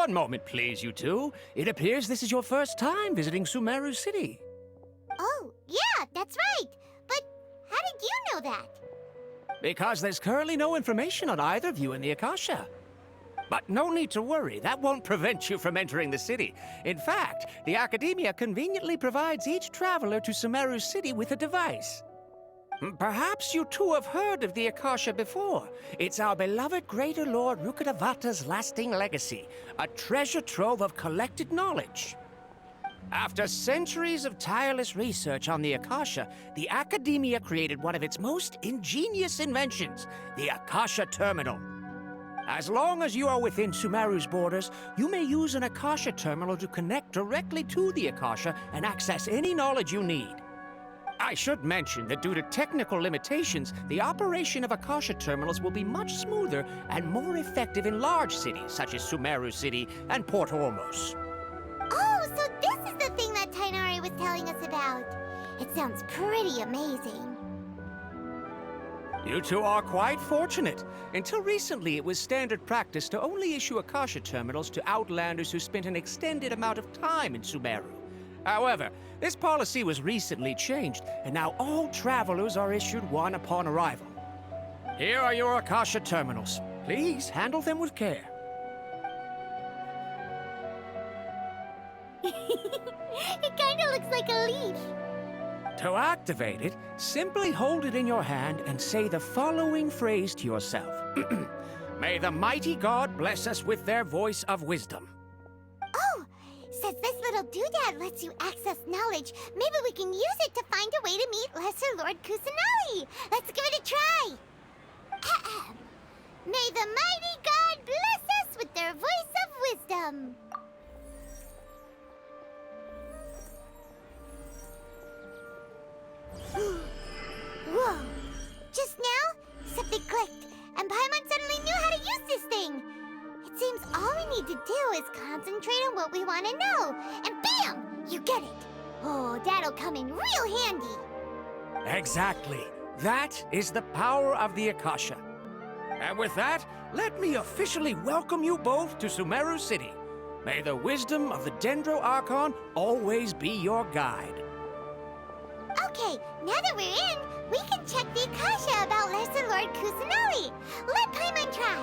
One moment, please, you two. It appears this is your first time visiting Sumeru City. Oh, yeah, that's right. But how did you know that? Because there's currently no information on either of you in the Akasha. But no need to worry, that won't prevent you from entering the city. In fact, the Academia conveniently provides each traveler to Sumeru City with a device. Perhaps you two have heard of the Akasha before. It's our beloved Greater Lord Rukkhadevata's lasting legacy, a treasure trove of collected knowledge. After centuries of tireless research on the Akasha, the Academia created one of its most ingenious inventions, the Akasha Terminal. As long as you are within Sumeru's borders, you may use an Akasha terminal to connect directly to the Akasha and access any knowledge you need. I should mention that due to technical limitations, the operation of Akasha terminals will be much smoother and more effective in large cities such as Sumeru City and Port Ormos. Oh, so this is the thing that Tainari was telling us about. It sounds pretty amazing. You two are quite fortunate. Until recently, it was standard practice to only issue Akasha terminals to outlanders who spent an extended amount of time in Sumeru. However, this policy was recently changed, and now all travelers are issued one upon arrival. Here are your Akasha terminals. Please handle them with care. It kinda looks like a leaf. To activate it, simply hold it in your hand and say the following phrase to yourself. May the mighty God bless us with their voice of wisdom. Oh, since this little doodad lets you access knowledge, maybe we can use it to find a way to meet Lesser Lord Kusanali. Let's give it a try. Ahem. May the mighty God bless us with their voice of wisdom. Whoa! Just now, something clicked, and Paimon suddenly knew how to use this thing. It seems all we need to do is concentrate on what we want to know, and bam! You get it. Oh, that'll come in real handy. Exactly. That is the power of the Akasha. And with that, let me officially welcome you both to Sumeru City. May the wisdom of the Dendro Archon always be your guide. Okay, now that we're in, we can check the Akasha about Lesser Lord Kusanali. Let Paimon try.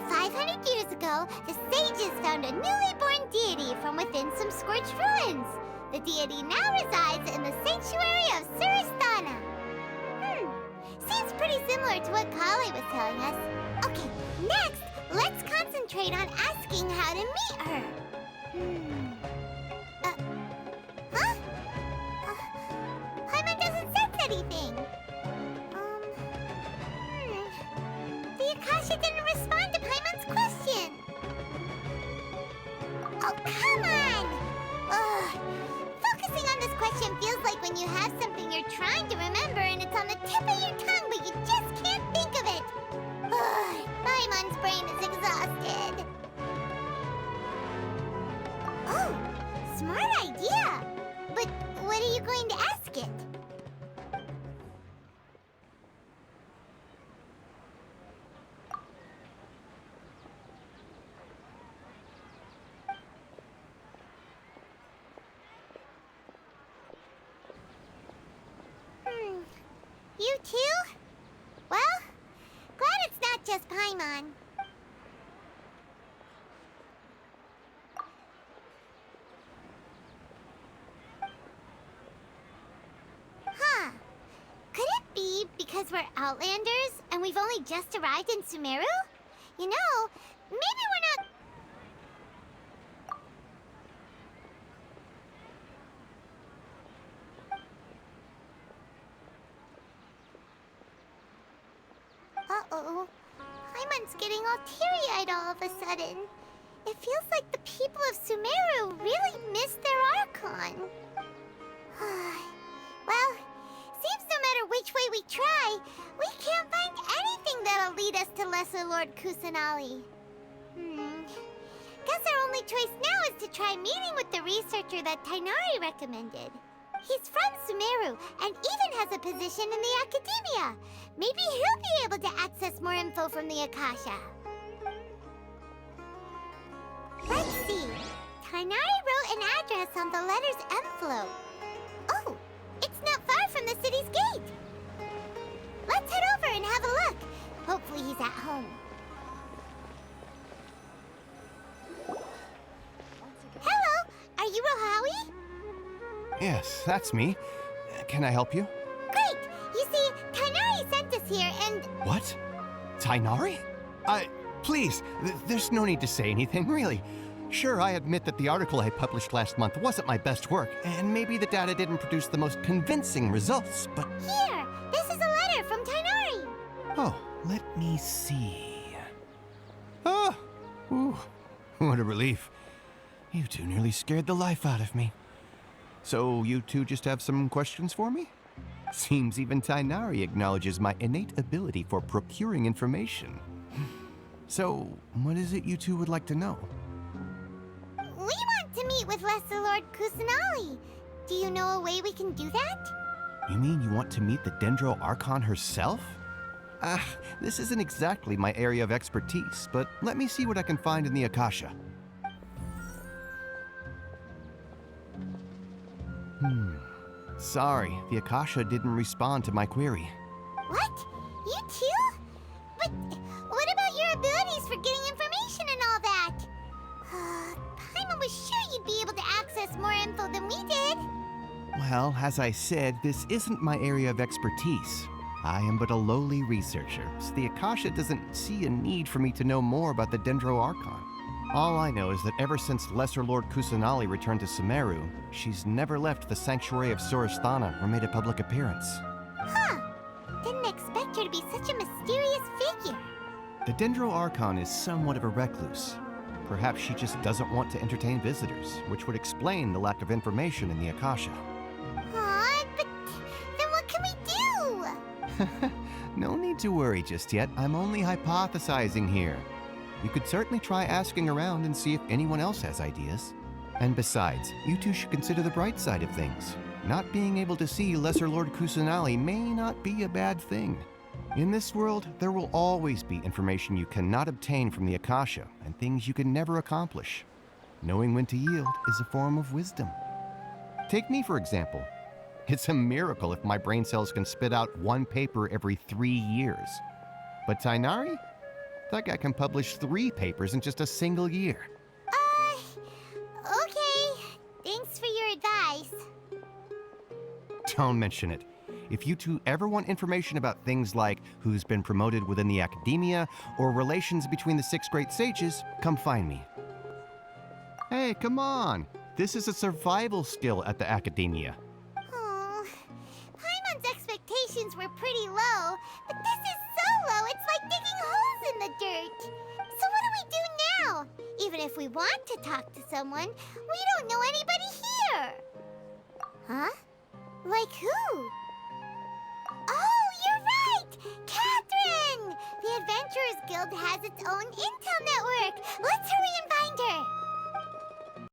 500 years ago, the sages found a newly born deity from within some scorched ruins. The deity now resides in the sanctuary of Suristana. Seems pretty similar to what Kali was telling us. Okay, next, let's concentrate on asking how to meet her. Paimon doesn't sense anything. The Akasha didn't respond to Paimon's question. Oh, come on! Ugh. Focusing on this question feels like when you have something you're trying to remember and it's on the tip of your tongue, but you just can't think of it. Ugh. Paimon's brain is exhausted. Oh, smart idea. But what are you going to ask it? You too? Well, glad it's not just Paimon. Huh. Could it be because we're Outlanders and we've only just arrived in Sumeru? You know, maybe we're not... Uh-oh. Paimon's getting all teary-eyed all of a sudden. It feels like the people of Sumeru really miss their Archon. Well, seems no matter which way we try, we can't find anything that'll lead us to Lesser Lord Kusanali. Guess our only choice now is to try meeting with the researcher that Tainari recommended. He's from Sumeru and even has a position in the Academia. Maybe he'll be able to access more info from the Akasha. Tainari wrote an address on the letter's envelope. Oh, it's not far from the city's gate. Let's head over and have a look. Hopefully he's at home. Hello, are you Rohawi? Yes, that's me. Can I help you? Great! You see, Tainari sent us here and... What? Tainari? Please, there's no need to say anything, really. Sure, I admit that the article I published last month wasn't my best work, and maybe the data didn't produce the most convincing results, but... Here! This is a letter from Tainari! Oh, let me see... Oh! Ooh, what a relief. You two nearly scared the life out of me. So, you two just have some questions for me? Seems even Tainari acknowledges my innate ability for procuring information. So, what is it you two would like to know? We want to meet with Lesser Lord Kusanali. Do you know a way we can do that? You mean you want to meet the Dendro Archon herself? This isn't exactly my area of expertise, but let me see what I can find in the Akasha. Sorry, the Akasha didn't respond to my query. What? You too? But what about your abilities for getting information and all that? Paimon was sure you'd be able to access more info than we did. Well, as I said, this isn't my area of expertise. I am but a lowly researcher, so the Akasha doesn't see a need for me to know more about the Dendro Archon. All I know is that ever since Lesser Lord Kusanali returned to Sumeru, she's never left the Sanctuary of Surasthana or made a public appearance. Huh. Didn't expect her to be such a mysterious figure. The Dendro Archon is somewhat of a recluse. Perhaps she just doesn't want to entertain visitors, which would explain the lack of information in the Akasha. Aw, but then what can we do? No need to worry just yet. I'm only hypothesizing here. You could certainly try asking around and see if anyone else has ideas. And besides, you two should consider the bright side of things. Not being able to see Lesser Lord Kusanali may not be a bad thing. In this world, there will always be information you cannot obtain from the Akasha and things you can never accomplish. Knowing when to yield is a form of wisdom. Take me, for example. It's a miracle if my brain cells can spit out one paper every 3 years. But Tainari? That guy can publish 3 papers in just a single year. Okay. Thanks for your advice. Don't mention it. If you two ever want information about things like who's been promoted within the academia or relations between the 6 great sages, come find me. Hey, come on. This is a survival skill at the academia. Oh, Paimon's expectations were pretty low, but this is so low it's like digging holes in the dirt. So what do we do now? Even if we want to talk to someone, we don't know anybody here. Huh? Like who? Oh, you're right! Catherine! The Adventurers Guild has its own intel network. Let's hurry and find her.